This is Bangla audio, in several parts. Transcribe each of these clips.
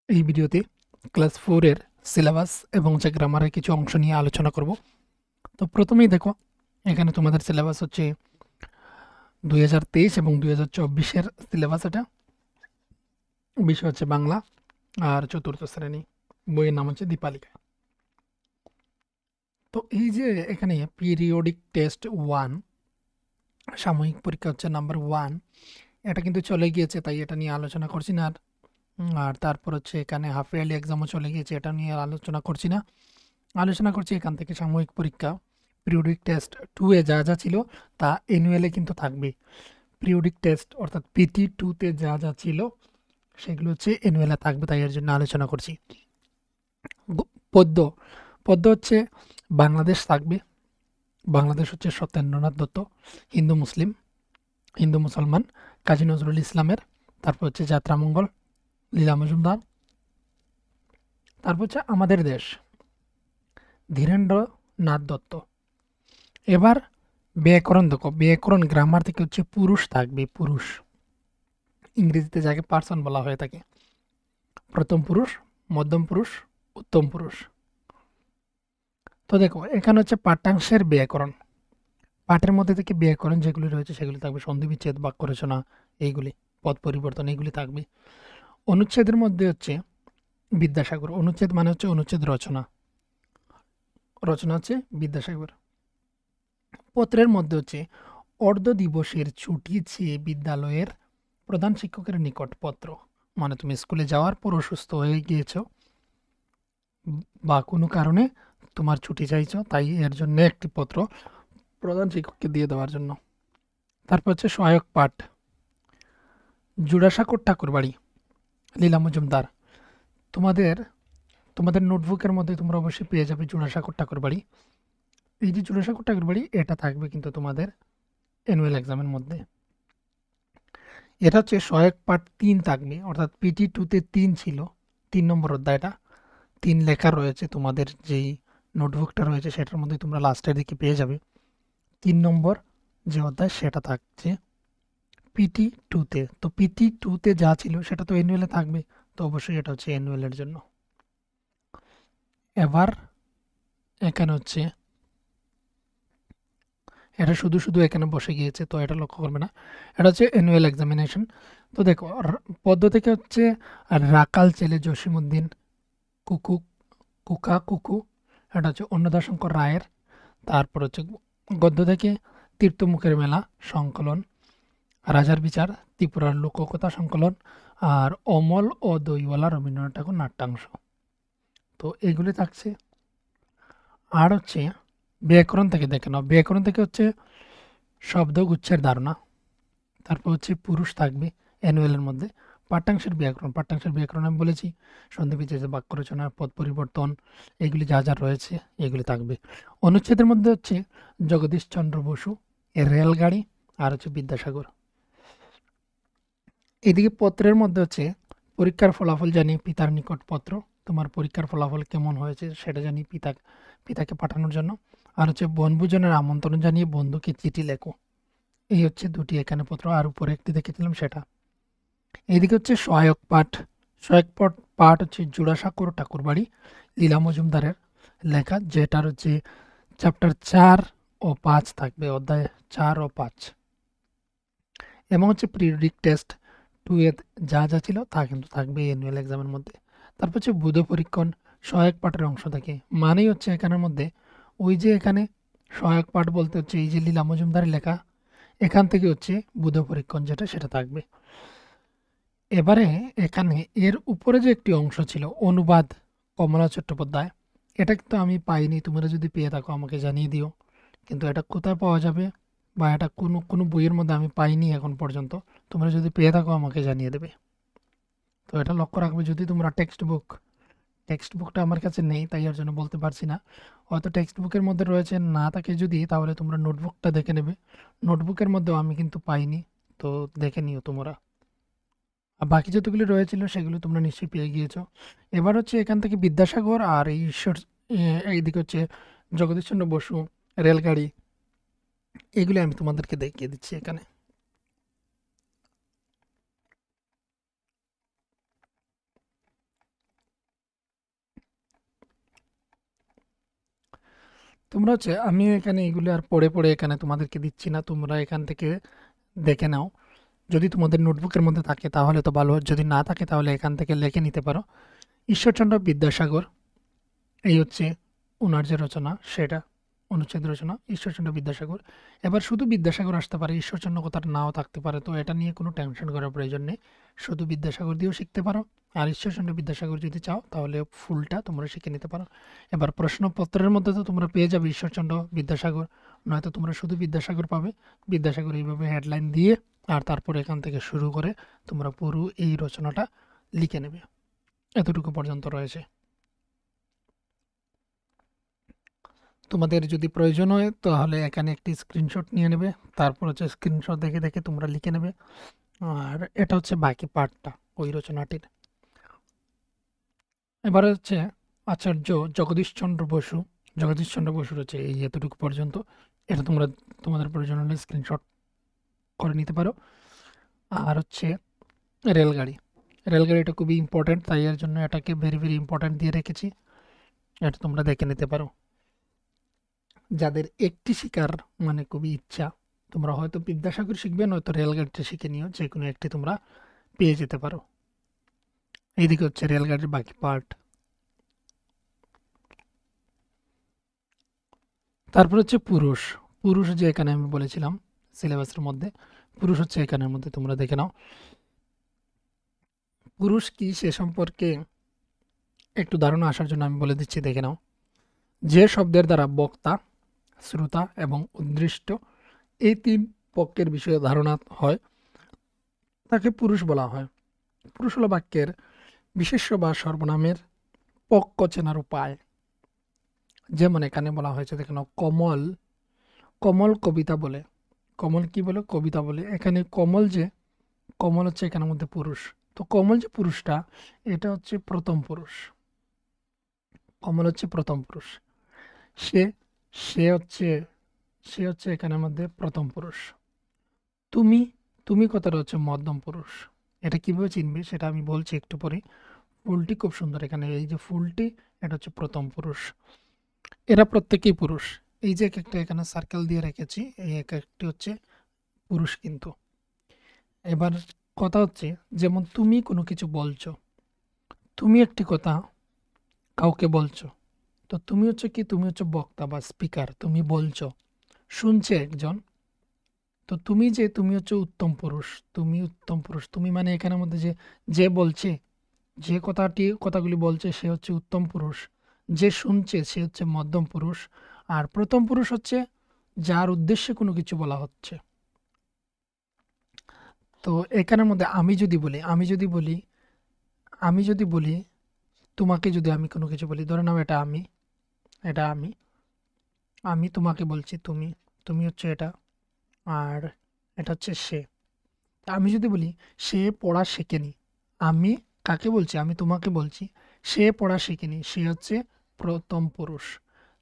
এই ভিডিওতে ক্লাস 4 এর সিলেবাস এবং যে গ্রামারের কিছু অংশ নিয়ে আলোচনা করব। তো প্রথমেই দেখো, এখানে তোমাদের সিলেবাস হচ্ছে 2023 এবং 2024 এর সিলেবাস। এটা বিষয় হচ্ছে বাংলা আর চতুর্থ শ্রেণী। বইয়ের নাম হচ্ছে দীপালিকা। তো এই যে এখানে পিরিয়ডিক টেস্ট 1 সাময়িক পরীক্ষা হচ্ছে নাম্বার 1, এটা কিন্তু চলে গিয়েছে, তাই এটা নিয়ে আলোচনা করছি না। আর তারপর হচ্ছে এখানে হাফ ইয়ারলি এক্সামও চলে গিয়েছে, এটা নিয়ে আলোচনা করছি না। আলোচনা করছি এখান থেকে সাময়িক পরীক্ষা পিরিয়ডিক টেস্ট 2 এ যা যা ছিল তা অ্যানুয়ালে কিন্তু থাকবে। পিরিয়ডিক টেস্ট অর্থাৎ পিটি 2 তে যা যা ছিল সেগুলো হচ্ছে অ্যানুয়ালে থাকবে, তাই এর জন্য আলোচনা করছি। পদ্য পদ্য হচ্ছে বাংলাদেশ থাকবে। বাংলাদেশ হচ্ছে সত্যেন্দ্রনাথ দত্ত, হিন্দু মুসলিম, হিন্দু মুসলমান, কাজী নজরুল ইসলামের। তারপর হচ্ছে যাত্রামঙ্গল, লীলা মজুমদার। তারপর হচ্ছে আমাদের দেশ, ধীরেন্দ্রনাথ দত্ত। এবার ব্যাকরণ দেখো, ব্যাকরণ গ্রামার থেকে হচ্ছে পুরুষ থাকবে। পুরুষ ইংরেজিতে যাকে পার্সন বলা হয়ে থাকে, প্রথম পুরুষ, মধ্যম পুরুষ, উত্তম পুরুষ। তো দেখো এখানে হচ্ছে পাঠ্যাংশের ব্যাকরণ। পাঠের মধ্যে থেকে ব্যাকরণ যেগুলি রয়েছে সেগুলি থাকবে, সন্ধি বিচ্ছেদ, বাক্য রচনা, এইগুলি, পদ পরিবর্তন, এইগুলি থাকবে। অনুচ্ছেদের মধ্যে হচ্ছে বিদ্যাসাগর। অনুচ্ছেদ মানে হচ্ছে অনুচ্ছেদ রচনা, রচনা হচ্ছে বিদ্যাসাগর। পত্রের মধ্যে হচ্ছে অর্ধ দিবসের ছুটি চেয়ে বিদ্যালয়ের প্রধান শিক্ষকের নিকট পত্র। মানে তুমি স্কুলে যাওয়ার পর অসুস্থ হয়ে গিয়েছো বা কোনো কারণে তোমার ছুটি চাইছো, তাই এর জন্য একটি পত্র প্রধান শিক্ষককে দিয়ে দেওয়ার জন্য। তারপর হচ্ছে সহায়ক পাঠ, জোড়াসাঁকোর ঠাকুরবাড়ি, লীলা মজুমদার। তোমাদের তোমাদের নোটবুকের মধ্যে তোমরা অবশ্যই পেয়ে যাবে জোড়াসাঁকোর ঠাকুরবাড়ি। এই যে জোড়াসাঁকোর ঠাকুরবাড়ি, এটা থাকবে কিন্তু তোমাদের অ্যানুয়াল এক্সামের মধ্যে। এটা হচ্ছে সহায়ক পাঠ 3 থাকবে, অর্থাৎ পিটি 2 তে 3 ছিল, 3 নম্বর অধ্যায়টা 3 লেখা রয়েছে। তোমাদের যেই নোটবুকটা রয়েছে সেটার মধ্যে তোমরা লাস্টের দিকে পেয়ে যাবে 3 নম্বর যে অধ্যায়, সেটা থাকছে পিটি 2 তে। তো পিটি 2 তে যা ছিল সেটা তো অ্যানুয়ালে থাকবে, তো অবশ্যই এটা হচ্ছে অ্যানুয়ালের জন্য। এবার এখানে হচ্ছে এটা শুধু শুধু এখানে বসে গিয়েছে, তো এটা লক্ষ্য করবে না। এটা হচ্ছে অ্যানুয়াল এক্সামিনেশন। তো দেখো পদ্য থেকে হচ্ছে রাকাল ছেলে জসিমউদ্দিন, কুকু কুকা কুকু, এটা হচ্ছে অন্নদাশঙ্কর রায়ের। তারপর হচ্ছে গদ্য থেকে তীর্থমুখের মেলা সংকলন, রাজার বিচার, ত্রিপুরার লোককথা সংকলন, আর অমল ও দইওয়ালা রবীন্দ্রনাথ ঠাকুর নাট্যাংশ। তো এগুলি থাকছে। আর হচ্ছে ব্যাকরণ থেকে দেখে নাও, ব্যাকরণ থেকে হচ্ছে শব্দগুচ্ছের ধারণা। তারপর হচ্ছে পুরুষ থাকবে অ্যানুয়ালের মধ্যে। পাঠ্যাংশের ব্যাকরণ, পাঠ্যাংশের ব্যাকরণ আমি বলেছি, সন্ধি বিচ্ছেদ, বাক্য রচনা, পদ পরিবর্তন, এগুলি যা যা রয়েছে এগুলি থাকবে। অনুচ্ছেদের মধ্যে হচ্ছে জগদীশচন্দ্র বসু, এর রেলগাড়ি, আর হচ্ছে বিদ্যাসাগর। এদিকে পত্রের মধ্যে হচ্ছে পরীক্ষার ফলাফল জানিয়ে পিতার নিকট পত্র, তোমার পরীক্ষার ফলাফল কেমন হয়েছে সেটা জানিয়ে পিতাকে পাঠানোর জন্য। আর হচ্ছে বনভোজনের আমন্ত্রণ জানিয়ে বন্ধুকে চিঠি লেখো। এই হচ্ছে দুটি এখানে পত্র, আর উপরে একটি দেখেছিলাম সেটা। এইদিকে হচ্ছে সহায়ক পাঠ। সহায়ক পাঠ হচ্ছে জোড়াসাঁকোর ঠাকুরবাড়ি, লীলা মজুমদারের লেখা, যেটার হচ্ছে চ্যাপ্টার 4 ও 5 থাকবে, অধ্যায় 4 ও 5। এবং হচ্ছে পিরিয়ডিক টেস্ট 2 এ যা যা ছিল তা কিন্তু থাকবে অ্যানুয়াল এক্সামের মধ্যে। তারপর হচ্ছে বুধ পরীক্ষণ সহায়ক পাঠের অংশ থাকে, মানেই হচ্ছে এখানের মধ্যে ওই যে এখানে সহায়ক পাঠ বলতে হচ্ছে এই যে লীলা মজুমদারের লেখা, এখান থেকে হচ্ছে বুধ পরীক্ষণ যেটা সেটা থাকবে। এবারে এখানে এর উপরে যে একটি অংশ ছিল অনুবাদ, কমলা চট্টোপাধ্যায়, এটা কিন্তু আমি পাইনি। তোমরা যদি পেয়ে থাকো আমাকে জানিয়ে দিও, কিন্তু এটা কোথায় পাওয়া যাবে বা এটা কোনো কোনো বইয়ের মধ্যে আমি পাইনি এখন পর্যন্ত। তোমরা যদি পেয়ে থাকো আমাকে জানিয়ে দেবে। তো এটা লক্ষ্য রাখবে, যদি তোমরা টেক্সট বুকটা আমার কাছে নেই তাই এর জন্য বলতে পারছি না। হয়তো টেক্সট বুকের মধ্যে রয়েছে, না থাকে যদি, তাহলে তোমরা নোটবুকটা দেখে নেবে। নোটবুকের মধ্যেও আমি কিন্তু পাইনি, তো দেখে নিও তোমরা। আর বাকি যতগুলি রয়েছিল সেগুলো তোমরা নিশ্চয়ই পেয়ে গিয়েছো। এবার হচ্ছে এখান থেকে বিদ্যাসাগর আর এই ঈশ্বর, এইদিকে হচ্ছে জগদীশচন্দ্র বসু, রেলগাড়ি, এগুলি আমি তোমাদেরকে দেখিয়ে দিচ্ছি এখানে। তোমরা হচ্ছে আমি এখানে এগুলো আর পড়ে পড়ে এখানে তোমাদেরকে দিচ্ছি না, তোমরা এখান থেকে দেখে নাও। যদি তোমাদের নোটবুকের মধ্যে থাকে তাহলে তো ভালো, যদি না থাকে তাহলে এখান থেকে লিখে নিতে পারো। ঈশ্বরচন্দ্র বিদ্যাসাগর, এই হচ্ছে ওনার যে রচনা সেটা, অনুচ্ছেদ রচনা ঈশ্বরচন্দ্র বিদ্যাসাগর। এবার শুধু বিদ্যাসাগর আসতে পারে, ঈশ্বরচন্দ্র কথাটা নাও থাকতে পারে, তো এটা নিয়ে কোনো টেনশন করার প্রয়োজন নেই। শুধু বিদ্যাসাগর দিয়েও শিখতে পারো, আর ঈশ্বরচন্দ্র বিদ্যাসাগর যদি চাও তাহলে ফুলটা তোমরা শিখে নিতে পারো। এবার প্রশ্নপত্রের মধ্যে তো তোমরা পেয়ে যাবে ঈশ্বরচন্দ্র বিদ্যাসাগর, নয়তো তোমরা শুধু বিদ্যাসাগর পাবে। বিদ্যাসাগর এইভাবে হেডলাইন দিয়ে আর তারপর এখান থেকে শুরু করে তোমরা পুরো এই রচনাটা লিখে নেবে। এতটুকু পর্যন্ত রয়েছে। তোমাদের যদি প্রয়োজন হয় তাহলে এখানে একটি স্ক্রিনশট নিয়ে নেবে, তারপর হচ্ছে স্ক্রিনশট দেখে দেখে তোমরা লিখে নেবে। আর এটা হচ্ছে বাকি পার্টটা ওই রচনাটির। এবারে হচ্ছে আচার্য জগদীশচন্দ্র বসু, জগদীশচন্দ্র বসুর হচ্ছে এই এতটুকু পর্যন্ত। এটা তোমরা তোমাদের প্রয়োজন হলে স্ক্রিনশট করে নিতে পারো। আর হচ্ছে রেলগাড়ি, রেলগাড়িটা খুবই ইম্পর্ট্যান্ট, তাই এর জন্য এটাকে ভেরি ভেরি ইম্পর্ট্যান্ট দিয়ে রেখেছি, এটা তোমরা দেখে নিতে পারো। যাদের একটি শিকার মানে খুবই ইচ্ছা, তোমরা হয়তো বিদ্যাসাগর শিখবে, নয়তো রেলগাড়িটা শিখে নিও, যে কোনো একটি তোমরা পেয়ে যেতে পারো। এইদিকে হচ্ছে রেলগাড়ির বাকি পার্ট। তারপর হচ্ছে পুরুষ, পুরুষ যে এখানে আমি বলেছিলাম সিলেবাসের মধ্যে, পুরুষ হচ্ছে এখানের মধ্যে, তোমরা দেখে নাও। পুরুষ কি সে সম্পর্কে একটু ধারণা আসার জন্য আমি বলে দিচ্ছি, দেখে নাও। যে শব্দের দ্বারা বক্তা, শ্রোতা এবং উদ্দৃষ্ট এই তিন পক্ষের বিষয়ে ধারণা হয় তাকে পুরুষ বলা হয়। পুরুষ হলো বাক্যের বিশেষ্য বা সর্বনামের পক্ষ চেনার উপায়। যেমন এখানে বলা হয়েছে, দেখে নাও, কমল, কমল কবিতা বলে। কমল কি বলে? কবিতা বলে। এখানে কমল যে, কমল হচ্ছে এখানের মধ্যে পুরুষ, তো কমল যে পুরুষটা এটা হচ্ছে প্রথম পুরুষ। কমল হচ্ছে প্রথম পুরুষ। সে সে হচ্ছে সে হচ্ছে এখানের মধ্যে প্রথম পুরুষ। তুমি, তুমি কথাটা হচ্ছে মধ্যম পুরুষ। এটা কিভাবে চিনবে সেটা আমি বলছি একটু পরে। ফুলটি খুব সুন্দর, এখানে এই যে ফুলটি, এটা হচ্ছে প্রথম পুরুষ। এরা প্রত্যেকেই পুরুষ। এই যে এক একটা এখানে সার্কেল দিয়ে রেখেছি, এই এক একটি হচ্ছে পুরুষ কিন্তু। এবার কথা হচ্ছে, যেমন তুমি কোনো কিছু বলছো, তুমি একটি কথা কাউকে বলছো, তো তুমি হচ্ছে কি, তুমি হচ্ছে বক্তা বা স্পিকার, তুমি বলছো, শুনছে একজন, তো তুমি যে, তুমি হচ্ছে উত্তম পুরুষ। তুমি উত্তম পুরুষ, তুমি মানে এখানের মধ্যে যে, যে বলছে, যে কথাগুলি বলছে সে হচ্ছে উত্তম পুরুষ, যে শুনছে সে হচ্ছে মধ্যম পুরুষ, আর প্রথম পুরুষ হচ্ছে যার উদ্দেশ্যে কোনো কিছু বলা হচ্ছে। তো এখানের মধ্যে আমি যদি বলি তোমাকে, যদি আমি কোনো কিছু বলি, ধরে নাও এটা আমি, এটা আমি, আমি তোমাকে বলছি তুমি, তুমি হচ্ছে এটা, আর এটা হচ্ছে সে। তা আমি যদি বলি সে পড়া শেখেনি, আমি কাকে বলছি? আমি তোমাকে বলছি। সে পড়া শেখেনি, সে হচ্ছে প্রথম পুরুষ,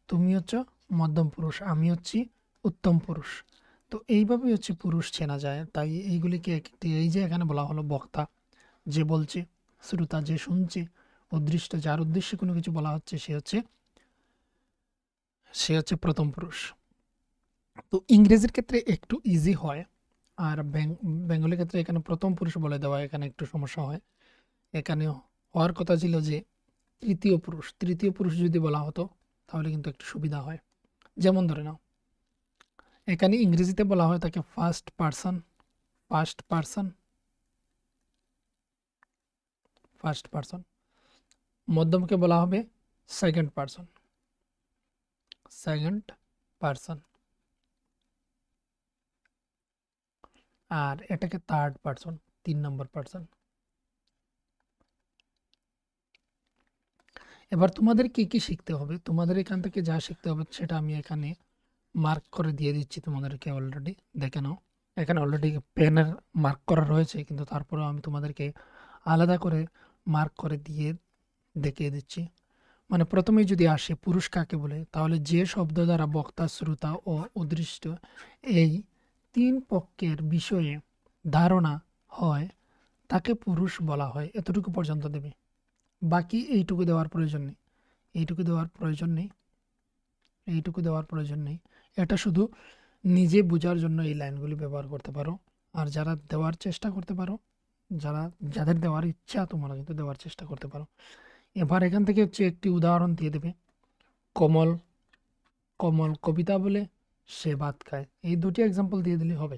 তুমি হচ্ছে মধ্যম পুরুষ, আমি হচ্ছি উত্তম পুরুষ। তো এইভাবেই হচ্ছে পুরুষ চেনা যায়। তাই এইগুলিকে একটি, এই যে এখানে বলা হলো বক্তা যে বলছে, শ্রোতা যে শুনছে, উদ্দৃষ্ট যার উদ্দেশ্যে কোনো কিছু বলা হচ্ছে সে হচ্ছে প্রথম পুরুষ। তো ইংরেজির ক্ষেত্রে একটু ইজি হয়, আর বেঙ্গলের ক্ষেত্রে এখানে প্রথম পুরুষ বলে দেওয়া এখানে একটু সমস্যা হয়। এখানে হওয়ার কথা ছিল যে তৃতীয় পুরুষ, তৃতীয় পুরুষ যদি বলা হতো তাহলে কিন্তু একটু সুবিধা হয়। যেমন ধরে নাও, এখানে ইংরেজিতে বলা হয় তাকে first person, first person, first person. মধ্যমকে বলা হবে সেকেন্ড পার্সন, সেকেন্ড পার্সন। আর এটাকে থার্ড পার্সন, 3 নম্বর পার্সন। এবার তোমাদের কি কি শিখতে হবে, তোমাদের এখান থেকে যা শিখতে হবে সেটা আমি এখানে মার্ক করে দিয়ে দিচ্ছি তোমাদেরকে অলরেডি, দেখে নাও। এখানে অলরেডি পেনের মার্ক করা রয়েছে, কিন্তু তারপরেও আমি তোমাদেরকে আলাদা করে মার্ক করে দিয়ে দেখিয়ে দিচ্ছি। মানে প্রথমেই যদি আসে পুরুষ কাকে বলে, তাহলে যে শব্দ দ্বারা বক্তা, শ্রোতা ও উদ্দৃষ্ট এই তিন পক্ষের বিষয়ে ধারণা হয় তাকে পুরুষ বলা হয়। এতটুকু পর্যন্ত দেবে, বাকি এইটুকু দেওয়ার প্রয়োজন নেই, এইটুকু দেওয়ার প্রয়োজন নেই। এইটুকু দেওয়ার প্রয়োজন নেই। এটা শুধু নিজে বোঝার জন্য এই লাইনগুলি ব্যবহার করতে পারো। আর যারা দেওয়ার চেষ্টা করতে পারো, যাদের দেওয়ার ইচ্ছা তোমরা কিন্তু দেওয়ার চেষ্টা করতে পারো। এবার এখান থেকে হচ্ছে একটি উদাহরণ দিয়ে দেবে। কমল কমল কবিতা বলে সে ভাত খায়, এই দুটি এক্সাম্পল দিয়ে দিলে হবে।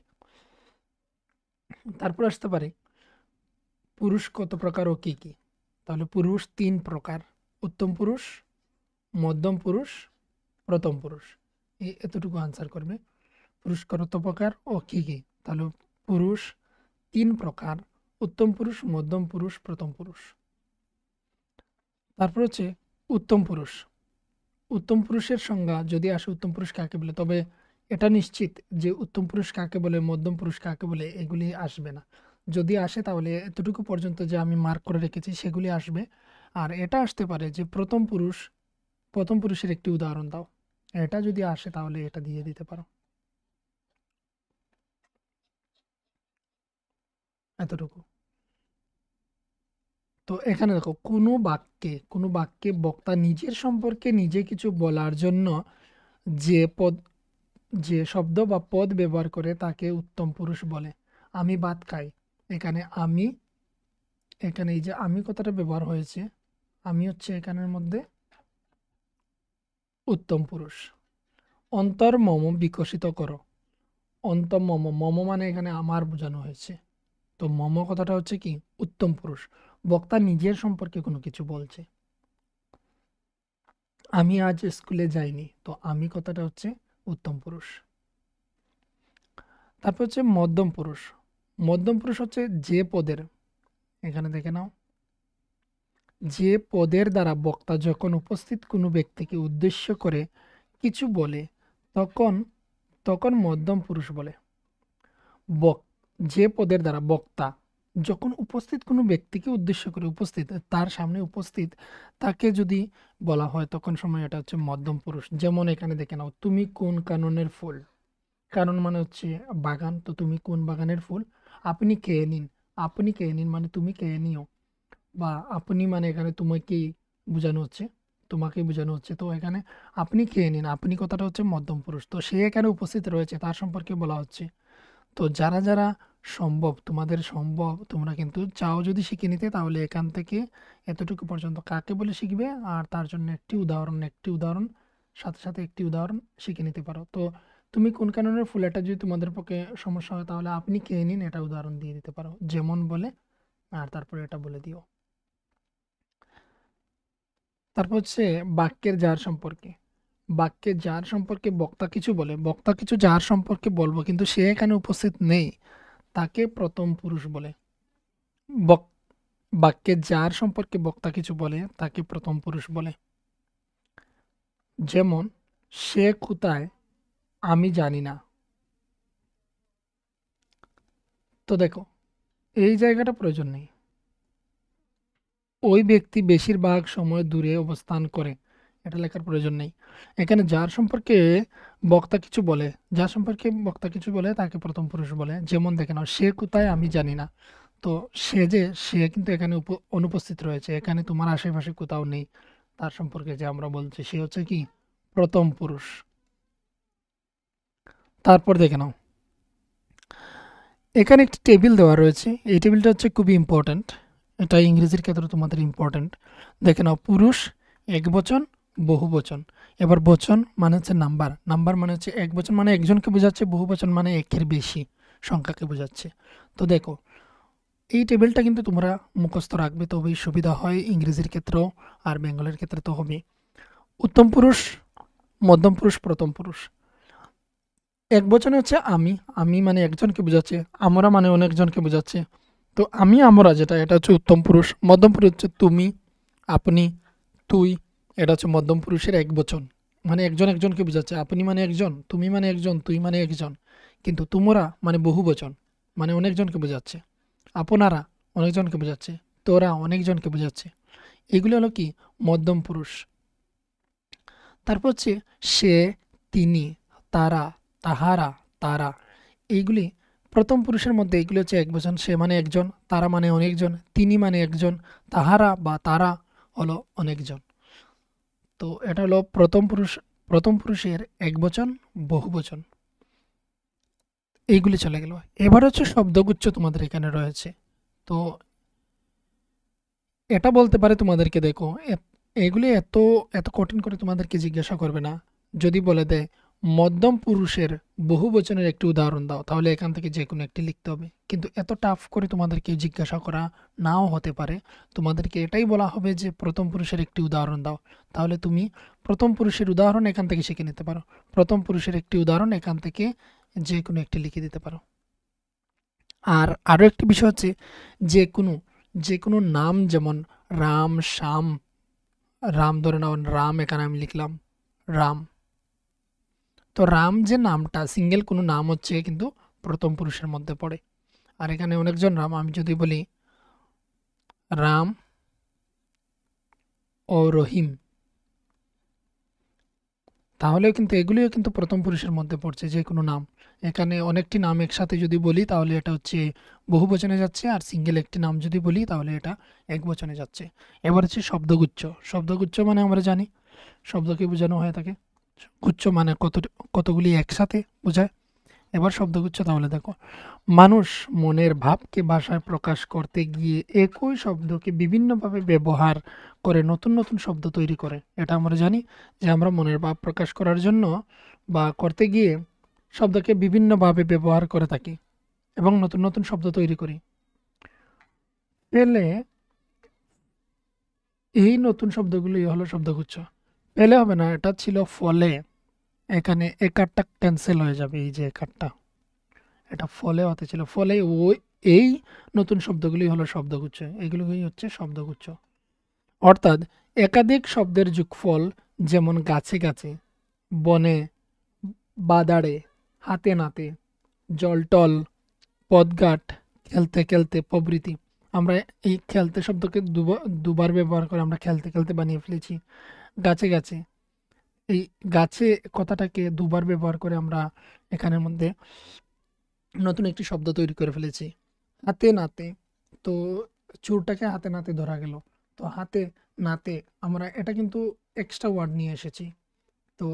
তারপর আসতে পারে পুরুষ কত প্রকার ও কি কি। তাহলে পুরুষ 3 প্রকার: উত্তম পুরুষ, মধ্যম পুরুষ, প্রথম পুরুষ। এতটুকু আনসার করবে। পুরুষ কত প্রকার ও কি কি। তাহলে পুরুষ 3 প্রকার: উত্তম পুরুষ, মধ্যম পুরুষ, প্রথম পুরুষ। তারপর হচ্ছে উত্তম পুরুষ। উত্তম পুরুষের সংজ্ঞা যদি আসে উত্তম পুরুষ কাকে বলে, তবে এটা নিশ্চিত যে উত্তম পুরুষ কাকে বলে, মধ্যম পুরুষ কাকে বলে এগুলি আসবে না। যদি আসে তাহলে এতটুকু পর্যন্ত যে আমি মার্ক করে রেখেছি সেগুলি আসবে। আর এটা আসতে পারে যে প্রথম পুরুষের একটি উদাহরণ দাও। এটা যদি আসে তাহলে এটা দিয়ে দিতে পারো। এতটুকু। তো এখানে দেখো, কোনো বাক্যে বক্তা নিজের সম্পর্কে নিজে কিছু বলার জন্য যে যে শব্দ বা পদ ব্যবহার করে তাকে উত্তম পুরুষ বলে। আমি ভাত খাই, এখানে এই যে আমি কথাটা ব্যবহার হয়েছে, আমি হচ্ছে এখানের মধ্যে উত্তম পুরুষ। অন্তর মম বিকশিত করো। অন্তর মম, মম মানে এখানে আমার বোঝানো হয়েছে। তো মম কথাটা হচ্ছে কি উত্তম পুরুষ। বক্তা নিজের সম্পর্কে কোনো কিছু বলছে। আমি আজ স্কুলে যাইনি, তো আমি কথাটা হচ্ছে উত্তম পুরুষ। তারপর হচ্ছে মধ্যম পুরুষ। মধ্যম পুরুষ হচ্ছে যে পদের, এখানে দেখে নাও, যে পদের দ্বারা বক্তা যখন উপস্থিত কোনো ব্যক্তিকে উদ্দেশ্য করে কিছু বলে তখন তখন মধ্যম পুরুষ বলে। যে পদের দ্বারা বক্তা যখন উপস্থিত কোনো ব্যক্তিকে উদ্দেশ্য করে তার সামনে উপস্থিত তাকে যদি বলা হয় তখন সময় এটা হচ্ছে মধ্যম পুরুষ। যেমন এখানে দেখে নাও, তুমি কোন কাননের ফুল। কানন মানে হচ্ছে বাগান, তো তুমি কোন বাগানের ফুল। আপনি খেয়ে নিন, আপনি খেয়ে নিন মানে তুমি খেয়ে নিও। বা আপনি মানে এখানে তোমাকেই বোঝানো হচ্ছে, তোমাকেই বোঝানো হচ্ছে। তো এখানে আপনি খেয়ে নিন, আপনি কথাটা হচ্ছে মধ্যম পুরুষ। তো সে এখানে উপস্থিত রয়েছে, তার সম্পর্কে বলা হচ্ছে। তো যারা যারা তোমাদের সম্ভব, তোমরা কিন্তু চাও যদি শিখে নিতে, তাহলে এখান থেকে এতটুকু পর্যন্ত কাকে বলে শিখবে, আর তার জন্য একটি উদাহরণ সাথে সাথে একটি উদাহরণ শিখে নিতে পারো। তো তুমি কোন কারণের ফুল, এটা যদি তোমাদের পক্ষে সমস্যা হয় তাহলে আপনি খেয়ে নিন এটা উদাহরণ দিয়ে দিতে পারো, যেমন বলে, আর তারপরে এটা বলে দিও। তারপর হচ্ছে বাক্যের যার সম্পর্কে বক্তা কিছু বলে, বক্তা কিছু যার সম্পর্কে বলবো কিন্তু সে এখানে উপস্থিত নেই, তাকে প্রথম পুরুষ বলে। বক- বাক্যে যার সম্পর্কে বক্তা কিছু বলে তাকে প্রথম পুরুষ বলে। যেমন, সে কোথায় আমি জানি না। তো দেখো, এই জায়গাটা প্রয়োজন নেই। ওই ব্যক্তি বেশিরভাগ সময় দূরে অবস্থান করে, এটা লেখার প্রয়োজন নেই। এখানে যার সম্পর্কে বক্তা কিছু বলে তাকে প্রথম পুরুষ বলে। যেমন দেখে নাও, সে কোথায় আমি জানি না। তো সে কিন্তু এখানে অনুপস্থিত রয়েছে, এখানে তোমার আশেপাশে কোথাও নেই। তার সম্পর্কে যে আমরা বলছি সে হচ্ছে কি প্রথম পুরুষ। তারপর দেখে নাও, এখানে একটি টেবিল দেওয়া রয়েছে, এই টেবিলটা হচ্ছে খুবই ইম্পর্ট্যান্ট, এটা ইংরেজির ক্ষেত্রে তোমাদের ইম্পর্ট্যান্ট। দেখে নাও, পুরুষ একবচন, বহুবচন। এবার বচন মানে হচ্ছে নাম্বার, নাম্বার মানে হচ্ছে একবচন মানে একজনকে বোঝাচ্ছে, বহুবচন মানে একের বেশি সংখ্যাকে বোঝাচ্ছে। তো দেখো, এই টেবিলটা কিন্তু তোমরা মুখস্থ রাখবে, তবেই সুবিধা হয় ইংরেজির ক্ষেত্রেও, আর বেঙ্গলের ক্ষেত্রে তো হবে। উত্তম পুরুষ, মধ্যম পুরুষ, প্রথম পুরুষ। এক বচনে হচ্ছে আমি, আমি মানে একজনকে বোঝাচ্ছে, আমরা মানে অনেকজনকে বোঝাচ্ছে। তো আমি আমরা যেটা, এটা হচ্ছে উত্তম পুরুষ। মধ্যম পুরুষ হচ্ছে তুমি, আপনি, তুই, এটা হচ্ছে মধ্যম পুরুষের এক বচন, মানে একজন একজনকে বোঝাচ্ছে। আপনি মানে একজন, তুমি মানে একজন, তুই মানে একজন। কিন্তু তোমরা মানে বহু বচন, মানে অনেকজনকে বোঝাচ্ছে। আপনারা অনেকজনকে বোঝাচ্ছে, তোরা অনেকজনকে বোঝাচ্ছে। এগুলো হলো কি মধ্যম পুরুষ। তারপর হচ্ছে সে, তিনি, তারা, তাহারা, তারা, এইগুলি প্রথম পুরুষের মধ্যে। এগুলি হচ্ছে একবচন, সে মানে একজন, তারা মানে অনেকজন, তিনি মানে একজন, তাহারা বা তারা হলো অনেকজন। তো এটা হলো প্রথম পুরুষ প্রথম পুরুষের একবচন, বহুবচন, এইগুলি চলে গেল। এবার হচ্ছে শব্দগুচ্ছ তোমাদের এখানে রয়েছে। তো এটা বলতে পারে তোমাদেরকে, দেখো এগুলি এত এত কঠিন করে তোমাদেরকে জিজ্ঞাসা করবে না। যদি বলে দেয় মধ্যম পুরুষের বহু বচনের একটি উদাহরণ দাও, তাহলে এখান থেকে যে কোনো একটি লিখতে হবে। কিন্তু এত টাফ করে তোমাদেরকে জিজ্ঞাসা করা নাও হতে পারে। তোমাদেরকে এটাই বলা হবে যে প্রথম পুরুষের একটি উদাহরণ দাও, তাহলে তুমি প্রথম পুরুষের উদাহরণ এখান থেকে শিখে নিতে পারো। প্রথম পুরুষের একটি উদাহরণ এখান থেকে যে কোনো একটি লিখে দিতে পারো। আর আরও একটি বিষয় হচ্ছে যে কোনো যে কোনো নাম, যেমন রাম, শ্যাম, রাম ধরে নাও, রাম এখানে আমি লিখলাম রাম। তো রাম যে নামটা সিঙ্গেল কোনো নাম হচ্ছে, কিন্তু প্রথম পুরুষের মধ্যে পড়ে। আর এখানে অনেকজন রাম, আমি যদি বলি রাম ও রহিম, তাহলেও কিন্তু এগুলিও কিন্তু প্রথম পুরুষের মধ্যে পড়ছে, যে কোনো নাম। এখানে অনেকটি নাম একসাথে যদি বলি তাহলে এটা হচ্ছে বহু বচনে যাচ্ছে, আর সিঙ্গেল একটি নাম যদি বলি তাহলে এটা এক বচনে যাচ্ছে। এবার হচ্ছে শব্দগুচ্ছ। শব্দগুচ্ছ মানে আমরা জানি শব্দকে বোঝানো হয়ে থাকে, গুচ্ছ মানে কতগুলি একসাথে বোঝায়। এবার শব্দগুচ্ছ তাহলে দেখো, মানুষ মনের ভাবকে ভাষায় প্রকাশ করতে গিয়ে একই শব্দকে বিভিন্নভাবে ব্যবহার করে নতুন নতুন শব্দ তৈরি করে। এটা আমরা জানি যে আমরা মনের ভাব প্রকাশ করার জন্য বা করতে গিয়ে শব্দকে বিভিন্নভাবে ব্যবহার করে থাকি এবং নতুন নতুন শব্দ তৈরি করি। পেলে এই নতুন শব্দগুলি হলো শব্দগুচ্ছ। পেলে হবে না, এটা ছিল ফলে। এখানে একারটা ক্যান্সেল হয়ে যাবে, এই যে একারটা, এটা ফলে হতে ছিল। ফলে ওই এই নতুন শব্দগুলি হলো শব্দগুচ্ছ, এগুলোই হচ্ছে শব্দগুচ্ছ। অর্থাৎ একাধিক শব্দের যোগফল, যেমন গাছে গাছে, বনে, বাদাড়ে, হাতে নাতে, জলটল, পদঘাট, খেলতে খেলতে প্রভৃতি। আমরা এই খেলতে শব্দকে দুবার ব্যবহার করে আমরা খেলতে খেলতে বানিয়ে ফেলেছি। গাছে গাছে, এই গাছে কথাটাকে দুবার ব্যবহার করে আমরা এখানের মধ্যে নতুন একটি শব্দ তৈরি করে ফেলেছি। হাতে নাতে, তো চোরটাকে হাতে নাতে ধরা গেল। তো হাতে নাতে আমরা এটা কিন্তু এক্সট্রা ওয়ার্ড নিয়ে এসেছি। তো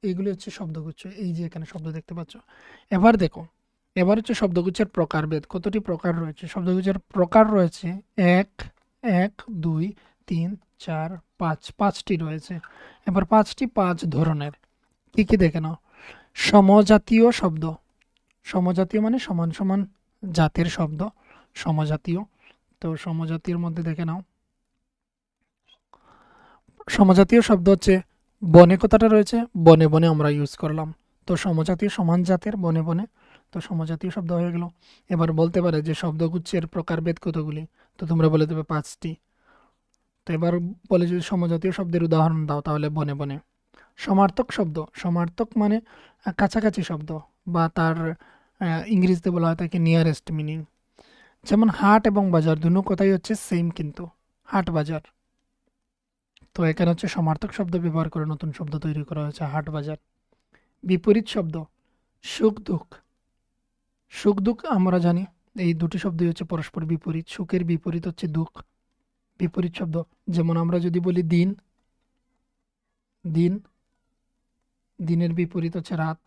এইগুলি হচ্ছে শব্দগুচ্ছ, এই যে এখানে শব্দ দেখতে পাচ্ছ। এবার দেখো, এবার হচ্ছে শব্দগুচ্ছের প্রকারভেদ। কতটি প্রকার রয়েছে? শব্দগুচ্ছের প্রকার রয়েছে এক, এক, দুই, তিন, চার, পাঁচ, পাঁচটি রয়েছে। এবার পাঁচ ধরনের। কি কি দেখে নাও। সমজাতীয় শব্দ, সমজাতীয় মানে সমান সমান জাতের শব্দ, সমজাতীয়। তো সমজাতীয়ের মধ্যে দেখে নাও, সমজাতীয় শব্দ হচ্ছে বনে, কথাটা রয়েছে বনে বনে আমরা ইউজ করলাম। তো সমজাতীয় সমান জাতের, বনে বনে, তো সমজাতীয় শব্দ হয়ে গেল। এবার বলতে পারে যে শব্দগুচ্ছের প্রকারভেদ কতগুলি, তো তোমরা বলে দেবে পাঁচটি। তো এবার বলে যদি সমজাতীয় শব্দের উদাহরণ দাও, তাহলে বনে বনে। সমার্থক শব্দ, সমার্থক মানে কাছাকাছি শব্দ, বা তার ইংরেজিতে বলা হয় তাকে নিয়ারেস্ট মিনিং। যেমন হাট এবং বাজার, দুনো কথাই হচ্ছে সেম, কিন্তু হাট বাজার। তো এখানে হচ্ছে সমার্থক শব্দ ব্যবহার করে নতুন শব্দ তৈরি করা হয়েছে, হাট বাজার। বিপরীত শব্দ, সুখ দুঃখ। সুখ দুঃখ আমরা জানি এই দুটি শব্দই হচ্ছে পরস্পর বিপরীত। সুখের বিপরীত হচ্ছে দুঃখ, বিপরীত শব্দ। যেমন আমরা যদি বলি দিন, দিন, দিনের বিপরীত হচ্ছে রাত।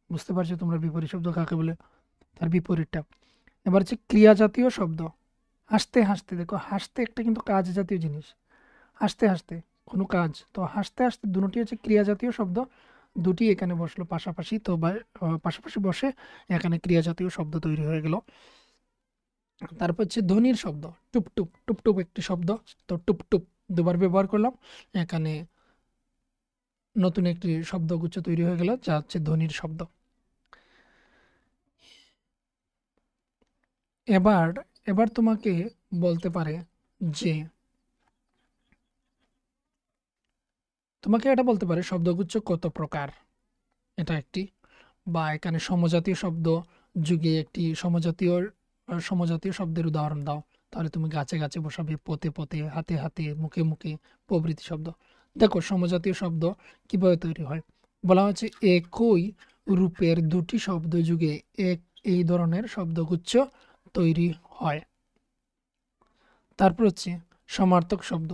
বুঝতে পারছো তোমরা বিপরীত শব্দ কাকে বলে, তার বিপরীতটা। এবার হচ্ছে ক্রিয়া জাতীয় শব্দ, হাসতে হাসতে। দেখো হাসতে একটা কিন্তু কাজ জাতীয় জিনিস, হাসতে হাসতে কোনো কাজ। তো হাসতে হাসতে দুটি হচ্ছে ক্রিয়া জাতীয় শব্দ, দুটি এখানে বসলো পাশাপাশি। তো পাশাপাশি বসে এখানে ক্রিয়া জাতীয় শব্দ তৈরি হয়ে গেল। তারপর হচ্ছে ধ্বনির শব্দ, টুপটুপ, টুপটুপ একটি শব্দ। তো টুপটুপ দুবার ব্যবহার করলাম, এখানে নতুন একটি শব্দগুচ্ছ তৈরি হয়ে গেল, যা হচ্ছে ধ্বনির শব্দ। এবার এবার তোমাকে বলতে পারে যে, তোমাকে এটা বলতে পারে শব্দগুচ্ছ কত প্রকার, এটা একটি। বা এখানে সমজাতীয় শব্দ যুগে একটি সমজাতীয় শব্দের উদাহরণ দাও, তাহলে তুমি গাছে গাছে বসাবে, পথে পথে, হাতে হাতে, মুখে মুখে প্রভৃতি শব্দ। দেখো সমজাতীয় শব্দ কিভাবে তৈরি হয়, বলা হচ্ছে একই রূপের দুটি শব্দ যুগে এই ধরনের শব্দগুচ্ছ তৈরি হয়। তারপর হচ্ছে সমার্থক শব্দ,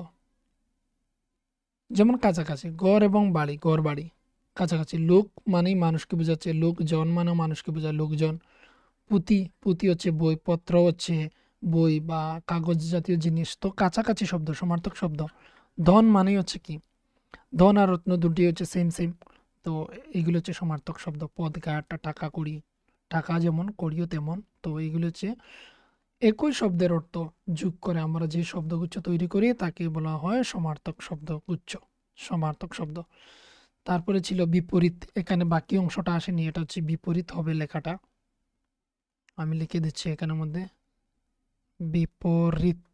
যেমন কাছাকাছি, ঘর এবং বাড়ি, ঘর বাড়ি। কাছাকাছি। লোক মানেই মানুষকে বোঝাচ্ছে, লোকজন মানেও মানুষকে বোঝায়, লোকজন। পুঁতি, পুঁতি হচ্ছে বই, পত্র হচ্ছে বই বা কাগজ জাতীয় জিনিস। তো কাছাকাছি শব্দ, সমার্থক শব্দ। ধন মানেই হচ্ছে কি, ধন আর রত্ন দুটি হচ্ছে সেম সেম। তো এইগুলো হচ্ছে সমার্থক শব্দ। পদ, ঘাট, টাকা, কড়ি। টাকা যেমন, কড়িও তেমন। তো এইগুলো হচ্ছে একই শব্দের অর্থ যোগ করে আমরা যে শব্দগুচ্ছ তৈরি করি তাকে বলা হয় সমার্থক শব্দগুচ্ছ, সমার্থক শব্দ। তারপরে ছিল বিপরীত। এখানে বাকি অংশটা আসেনি, এটা হচ্ছে বিপরীত হবে লেখাটা। আমি লিখে দিচ্ছি এখানের মধ্যে বিপরীত।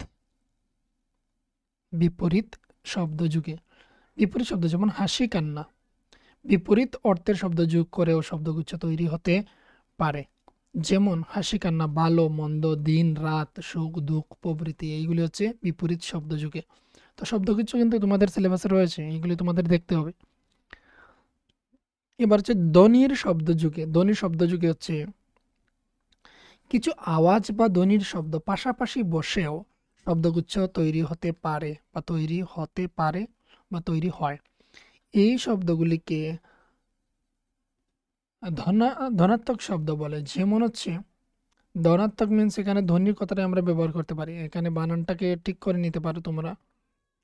বিপরীত শব্দ যুগে, বিপরীত শব্দ যেমন হাসি, কান্না। বিপরীত অর্থের শব্দ যোগ করেও শব্দগুচ্ছ তৈরি হতে পারে। যেমন হাসি, কান্না, ভালো, মন্দ, দিন, রাত, সুখ, দুঃখ প্রভৃতি। এইগুলি হচ্ছে বিপরীত শব্দ যুগে। তো শব্দগুচ্ছ কিন্তু তোমাদের সিলেবাসে রয়েছে, এইগুলি তোমাদের দেখতে হবে। এবার হচ্ছে ধ্বনির শব্দ যুগে। ধ্বনির শব্দ যুগে হচ্ছে কিছু আওয়াজ বা ধ্বনির শব্দ পাশাপাশি বসেও শব্দগুচ্ছ তৈরি হতে পারে বা তৈরি হতে পারে বা তৈরি হয়। এই শব্দগুলিকে ধনাত্মক শব্দ বলে। যেমন হচ্ছে ধনাত্মক মিন্স এখানে ধ্বনির কথাটা আমরা ব্যবহার করতে পারি। এখানে বানানটাকে ঠিক করে নিতে পারো তোমরা।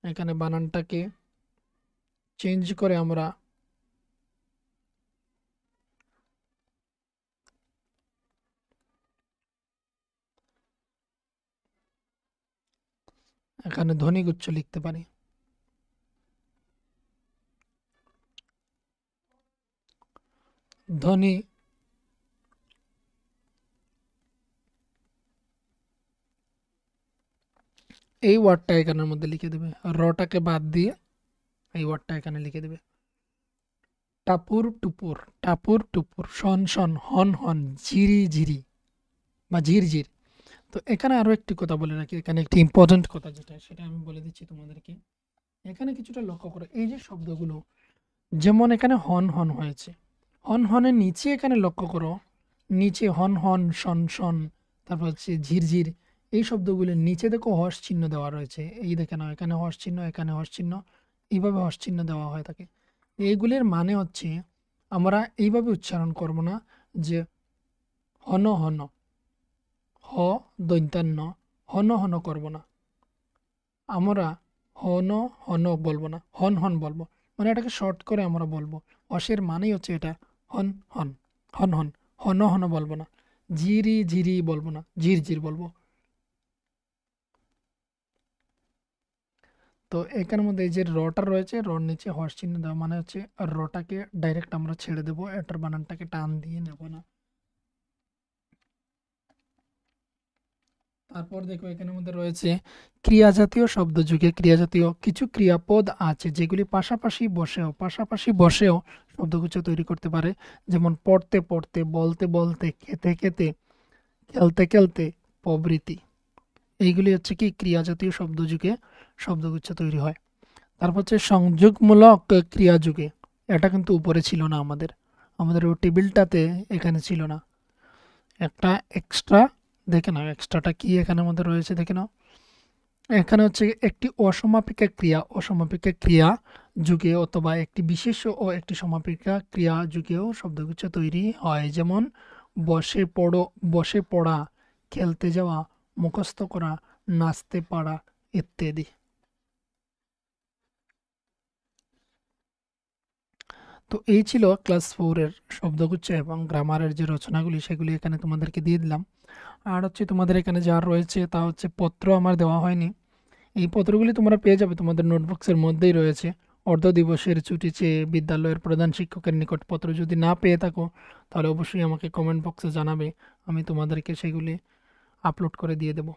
এখানে বানানটাকে চেঞ্জ করে আমরা এখানে ধ্বনিগুচ্ছ লিখতে পারি। ধ্বনি, এই ওয়ার্ডটা এখানের মধ্যে লিখে দেবে, রটাকে বাদ দিয়ে এই ওয়ার্ডটা এখানে লিখে দেবে। টাপুর টুপুর, টাপুর টুপুর, শন শন, হন হন, ঝিরি ঝিরি বা ঝিরঝির। তো এখানে আরো একটি কথা বলে রাখি, এখানে একটি ইম্পর্টেন্ট কথা যেটা সেটা আমি বলে দিচ্ছি তোমাদেরকে। এখানে কিছুটা লক্ষ্য করো, এই যে শব্দগুলো, যেমন এখানে হন হন হয়েছে, হন হনের নিচে এখানে লক্ষ্য করো, নিচে হন হন, শন শন, তারপর হচ্ছে ঝিরঝির। এই শব্দগুলির নিচে দেখো হর্ষ চিহ্ন দেওয়া রয়েছে। এই দেখে নাও, এখানে হর্ষ চিহ্ন, এখানে হর্ষ চিহ্ন, এইভাবে হর্ষ চিহ্ন দেওয়া হয়ে থাকে। এইগুলির মানে হচ্ছে আমরা এইভাবে উচ্চারণ করব না যে হন হন, হ দৈন্তান্ন, হন হন করব না। আমরা হন হন বলবো না, হন হন বলবো। মানে এটাকে শর্ট করে আমরা বলবো। অসের মানেই হচ্ছে এটা হন হন, হন হন, হন হন বলবো না। ঝিরি ঝিরি বলবো না, ঝির ঝির বলবো। তো এখানের মধ্যে এই যে রটা রয়েছে, রর নিচে হর্ষ চিহ্ন দেওয়া মানে হচ্ছে রটাকে ডাইরেক্ট আমরা ছেড়ে দেবো, এটার বানানটাকে টান দিয়ে নেব না। তারপর দেখো এখানের মধ্যে রয়েছে ক্রিয়া জাতীয় শব্দ যুগে। ক্রিয়া জাতীয় কিছু ক্রিয়াপদ আছে যেগুলি পাশাপাশি বসেও শব্দগুচ্ছ তৈরি করতে পারে। যেমন পড়তে পড়তে, বলতে বলতে, খেতে খেতে, খেলতে খেলতে প্রভৃতি। এইগুলি হচ্ছে কি ক্রিয়া জাতীয় শব্দ যুগে শব্দগুচ্ছ তৈরি হয়। তারপর হচ্ছে সংযোগমূলক ক্রিয়া যুগে। এটা কিন্তু উপরে ছিল না আমাদের, আমাদের ওই টেবিলটাতে এখানে ছিল না। একটা এক্সট্রা দেখে নাও, এক্সট্রাটা কি এখানের মধ্যে রয়েছে দেখে নাও। এখানে হচ্ছে একটি অসমাপিকা ক্রিয়া, অসমাপিকা ক্রিয়া যুগে অথবা একটি বিশেষ ও একটি সমাপিকা ক্রিয়া যুগেও শব্দগুচ্ছ তৈরি হয়। যেমন বসে পড়ো, বসে পড়া, খেলতে যাওয়া, মুখস্থ করা, নাচতে পারা ইত্যাদি। তো এই ছিল ক্লাস 4-এর শব্দগুচ্ছ এবং গ্রামারের যে রচনাগুলি সেগুলি এখানে তোমাদেরকে দিয়ে দিলাম। আর হচ্ছে তোমাদের এখানে যা রয়েছে তা হচ্ছে পত্র আমার দেওয়া হয়নি। এই পত্রগুলি তোমরা পেয়ে যাবে, তোমাদের নোটবুক্সের মধ্যেই রয়েছে। অর্ধ দিবসের ছুটি চেয়ে বিদ্যালয়ের প্রধান শিক্ষকের নিকট পত্র যদি না পেয়ে থাকো তাহলে অবশ্যই আমাকে কমেন্ট বক্সে জানাবে, আমি তোমাদেরকে সেগুলি আপলোড করে দিয়ে দেবো।